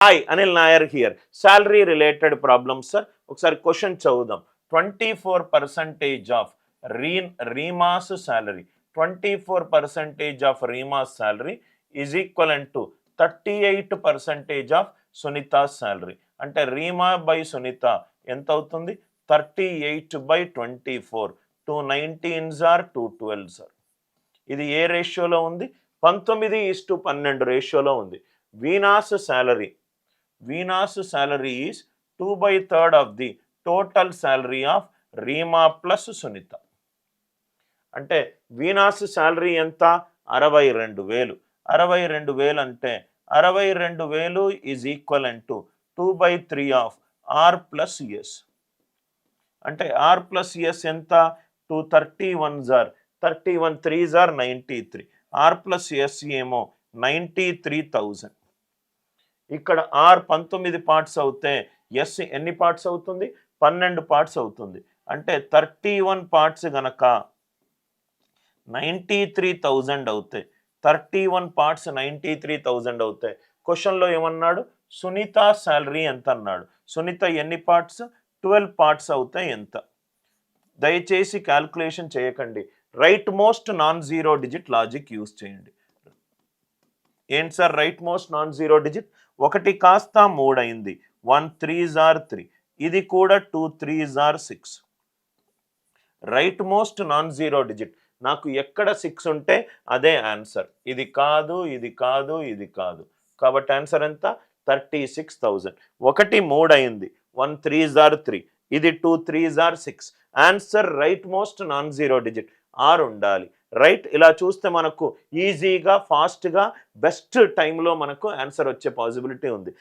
Hi, Anil Nair here. Salary related problems, sir. ఒకసారి question చదువుదాం. 24% of Rima's salary. 24% of Rima's salary is equivalent to 38% of Sunita's salary. అంటే Reema by Sunitha ఎంత అవుతుంది? 38/24. 2 19s are 2 12s are. ఇది ఏ రేషియోలో ఉంది? 19:12 రేషియోలో ఉంది. Veena's salary is 2/3 of the total salary of Rima plus Sunita. అంటే వీనాస్ శాలరీ ఎంత? 62,000. 62,000 అంటే 62,000 is equivalent to 2/3 of R plus S. అంటే ఆర్ ప్లస్ ఎస్ ఎంత? 231s are 31 3s are 93. R plus S ఏమో 93,000. ఇక్కడ ఆర్ 19 పార్ట్స్ అవుతే ఎస్ ఎన్ని parts అవుతుంది? 12 పార్ట్స్ అవుతుంది. అంటే 31 పార్ట్స్ గనక 93,000 అవుతాయి. 31 పార్ట్స్ 93,000 అవుతాయి. క్వశ్చన్లో ఏమన్నాడు? సునీత శాలరీ ఎంత అన్నాడు. సునీత ఎన్ని పార్ట్స్? 12 పార్ట్స్ అవుతాయి ఎంత? దయచేసి క్యాల్కులేషన్ చేయకండి. Right most non zero digit logic use చేయండి. ఏంటి sir right most non zero digit? 1 కాస్త 3 అయింది. 1 3s are 3. ఇది కూడా 2 3s are 6. Right most non zero digit. నాకు ఎక్కడ 6 ఉంటే అదే ఆన్సర్. ఇది కాదు, ఇది కాదు, ఇది కాదు. కాబట్టి ఆన్సర్ ఎంత? 36,000. 1 3 అయింది. 1 3s are 3. ఇది 2 3s are 6. Answer rightmost non zero digit R ఉండాలి. రైట్, ఇలా చూస్తే మనకు ఈజీగా ఫాస్ట్గా బెస్ట్ టైంలో మనకు ఆన్సర్ వచ్చే పాసిబిలిటీ ఉంది.